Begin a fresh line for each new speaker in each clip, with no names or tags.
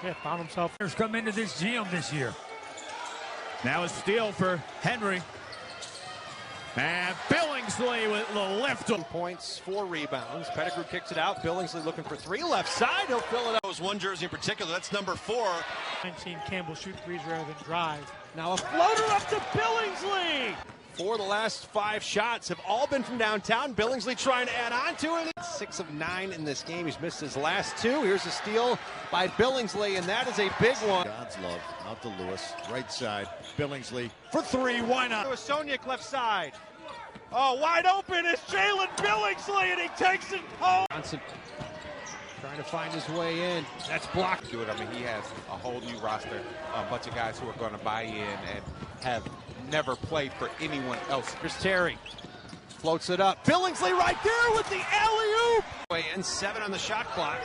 Yeah, found himself.
Come into this gym this year. Now a steal for Henry. And Billingsley with the left.
2 points, 4 rebounds. Pettigrew kicks it out. Billingsley looking for 3. Left side, he'll fill it up.
There's one jersey in particular, that's number 4.
19 Campbell shoot threes rather than drive.
Now a floater up to Billingsley. 4 of the last 5 shots have all been from downtown. Billingsley trying to add on to it. 6 of 9 in this game. He's missed his last 2. Here's a steal by Billingsley, and that is a big one.
God's love out to Lewis. Right side. Billingsley
For 3, why not? Soniak left side. Oh, wide open is Jalin Billingsley, and he takes it home. Johnson trying to find his way in. That's blocked.
Do it. I mean, he has a whole new roster, a bunch of guys who are going to buy in and have never played for anyone else.
Here's Terry. Floats it up. Billingsley right there with the alley-oop. In 7 on the shot clock.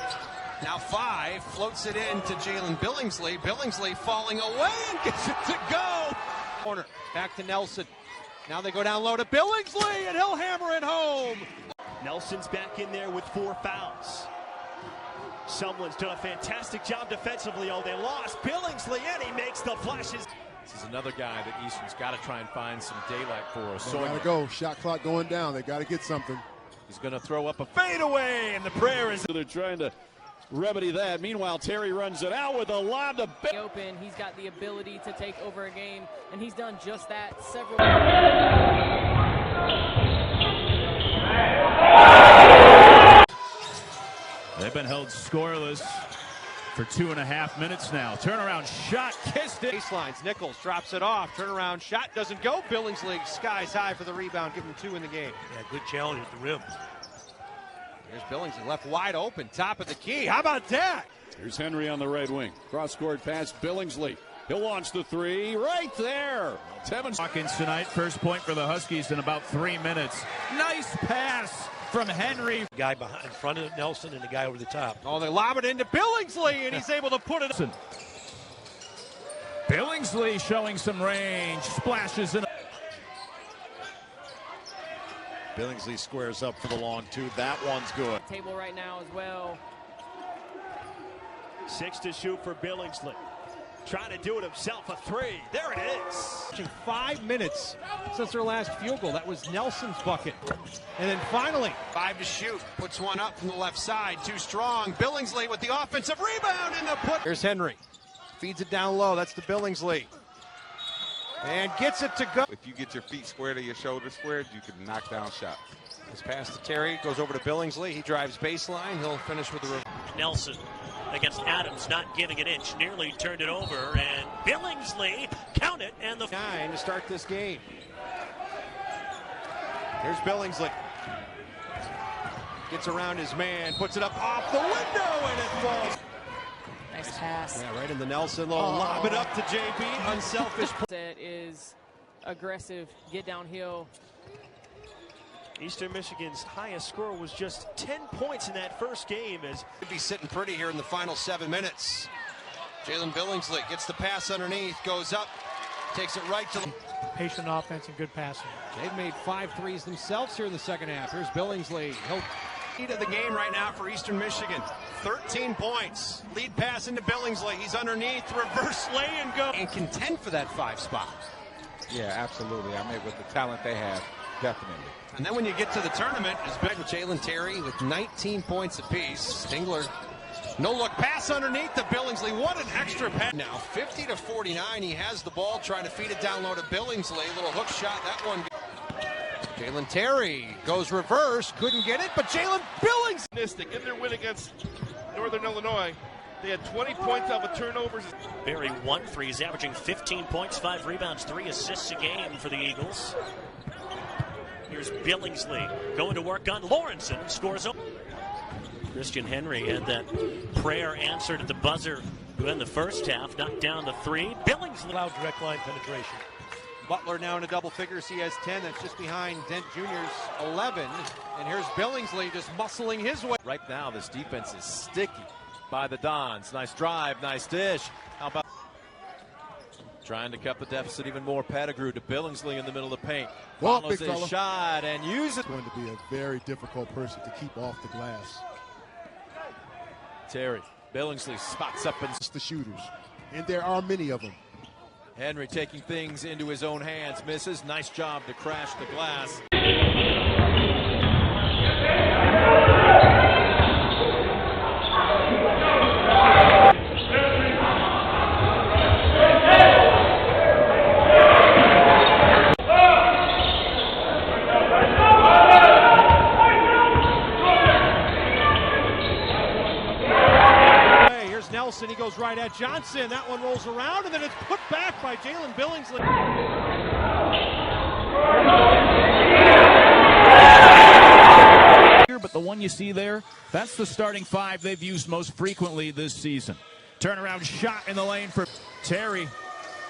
Now 5. Floats it in to Jalin Billingsley. Billingsley falling away and gets it to go. Corner. Back to Nelson. Now they go down low to Billingsley, and he'll hammer it home.
Nelson's back in there with 4 fouls. Someone's done a fantastic job defensively. Oh, they lost Billingsley, and he makes the flashes.
This is another guy that Eastern's got to try and find some daylight for.
So gotta go. Shot clock going down. They got to get something.
He's going to throw up a fadeaway, and the prayer is.
They're trying to remedy that. Meanwhile, Terry runs it out with a lob to
open. He's got the ability to take over a game, and he's done just that several.
They've been held scoreless for 2.5 minutes now. Turnaround shot, kissed it.
Baselines, Nichols drops it off. Turnaround shot doesn't go. Billingsley skies high for the rebound. Give him 2 in the game.
Yeah, good challenge at the rim.
Here's Billingsley left wide open, top of the key. How about that?
Here's Henry on the right wing. Cross-court pass, Billingsley. He'll launch the 3 right there.
Hawkins tonight, first point for the Huskies in about 3 minutes. Nice pass from Henry.
Guy behind, in front of Nelson and the guy over the top.
Oh, they lob it into Billingsley, and he's able to put it.
Billingsley showing some range, splashes in.
Billingsley squares up for the long 2. That one's good.
Table right now as well.
6 to shoot for Billingsley. Trying to do it himself, a 3. There it is.
5 minutes since their last field goal. That was Nelson's bucket. And then finally, 5 to shoot. Puts one up from the left side. Too strong. Billingsley with the offensive rebound and the put. Here's Henry. Feeds it down low. That's to Billingsley. And gets it to go.
If you get your feet squared or your shoulders squared, you can knock down shots.
This pass to Terry. Goes over to Billingsley. He drives baseline. He'll finish with the.
Nelson against Adams, not giving an inch, nearly turned it over, and Billingsley count it, and the
9 to start this game. Here's Billingsley. Gets around his man, puts it up off the window, and it falls.
Nice pass.
Yeah, right in the Nelson. Lob it up to JB. Unselfish.
That is aggressive. Get downhill.
Eastern Michigan's highest score was just 10 points in that first game. As
could be sitting pretty here in the final 7 minutes. Jalin Billingsley gets the pass underneath, goes up, takes it right to the
Patient offense and good passing.
They've made 5 threes themselves here in the second half. Here's Billingsley. He'll lead of the game right now for Eastern Michigan. 13 points. Lead pass into Billingsley. He's underneath, reverse lay and go. And contend for that 5 spot.
Yeah, absolutely. I mean, with the talent they have, definitely.
And then when you get to the tournament, it's back with Jalen Terry with 19 points apiece. Stingler, no look pass underneath the Billingsley. What an extra pass. Now 50 to 49. He has the ball, trying to feed it down low to Billingsley. Little hook shot. That one. Jalen Terry goes reverse. Couldn't get it, but Jalin Billingsley.
In their win against Northern Illinois, they had 20 points off of turnovers.
Barry 1-3. He's averaging 15 points, 5 rebounds, 3 assists a game for the Eagles. Here's Billingsley going to work on Lawrenson, scores up. Christian Henry had that prayer answered at the buzzer in the first half, knocked down the 3. Billingsley.
Allowed direct line penetration.
Butler now into double figures. He has 10. That's just behind Dent Jr.'s 11. And here's Billingsley just muscling his way.
Right now, this defense is sticky by the Dons. Nice drive, nice dish. How about trying to cut the deficit even more? Pettigrew to Billingsley in the middle of the paint.
Well,
follows
big
his
fella.
shot and uses it.
It's going to be a very difficult person to keep off the glass.
Terry Billingsley spots up and
It's the shooters, and there are many of them.
Henry taking things into his own hands, misses. Nice job to crash the glass.
Nelson, he goes right at Johnson. That one rolls around, and then it's put back by Jalin Billingsley.
But the one you see there, that's the starting five they've used most frequently this season. Turnaround shot in the lane for Terry.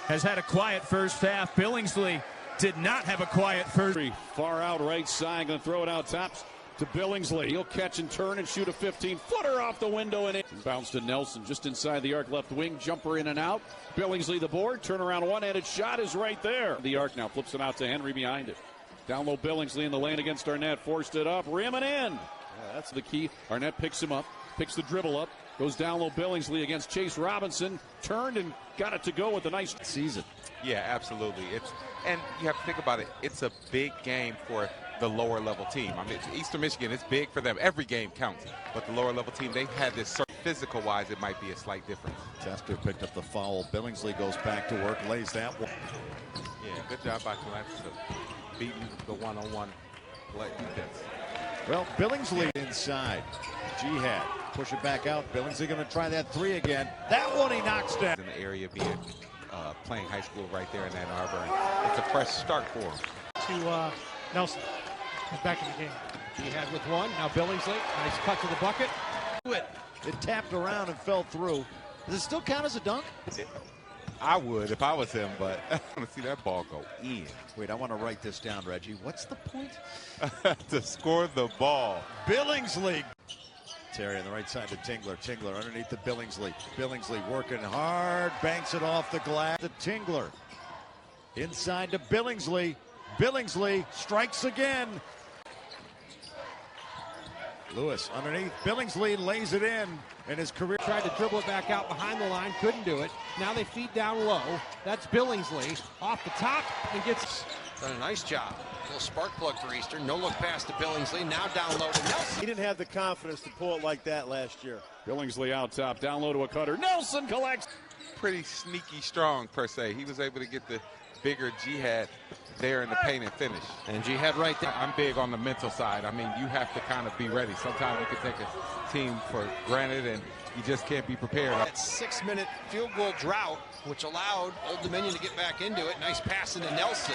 Has had a quiet first half. Billingsley did not have a quiet first.
Far out right side, going to throw it out tops to Billingsley. He'll catch and turn and shoot a 15-footer off the window and in. Bounce to Nelson just inside the arc, left wing, jumper in and out. Billingsley the board, turnaround one-handed shot is right there. The arc now flips it out to Henry behind it. Down low Billingsley in the lane against Arnett, forced it up, rim and in. Yeah, that's the key. Arnett picks him up, picks the dribble up, goes down low Billingsley against Chase Robinson, turned and got it to go with a nice season.
Yeah, absolutely. And you have to think about it. It's a big game for the lower level team. I mean, Eastern Michigan, it's big for them. Every game counts. But the lower level team, they've had this physical wise, it might be a slight difference.
Tester picked up the foul. Billingsley goes back to work, lays that one.
Yeah, good job by Columbus beating the one-on-one play defense.
Well, Billingsley inside. Jihad push it back out. Billingsley going to try that three again. That one he knocks down.
In the area being playing high school right there in Ann Arbor. It's a fresh start for him.
To Nelson. He's back in the game.
Jihad with one. Now Billingsley. Nice cut to the bucket.
It tapped around and fell through. Does it still count as a dunk?
I would if I was him, but I want to see that ball go in.
Wait, I want to write this down, Reggie. What's the point?
To score the ball.
Billingsley. Terry on the right side to Tingler. Tingler underneath the Billingsley. Billingsley working hard. Banks it off the glass. To Tingler. Inside to Billingsley. Billingsley strikes again. Lewis underneath. Billingsley lays it in. And his career
Tried to dribble it back out behind the line, couldn't do it. Now they feed down low. That's Billingsley off the top and gets done a nice job. A little spark plug for Eastern. No look pass to Billingsley. Now down low to Nelson.
He didn't have the confidence to pull it like that last year.
Billingsley out top, down low to a cutter. Nelson collects.
Pretty sneaky strong per se. He was able to get the bigger Jihad there in the paint and finish.
And Jihad right there.
I'm big on the mental side. I mean, you have to kind of be ready. Sometimes you can take a team for granted and you just can't be prepared.
That 6-minute field goal drought, which allowed Old Dominion to get back into it. Nice pass into Nelson.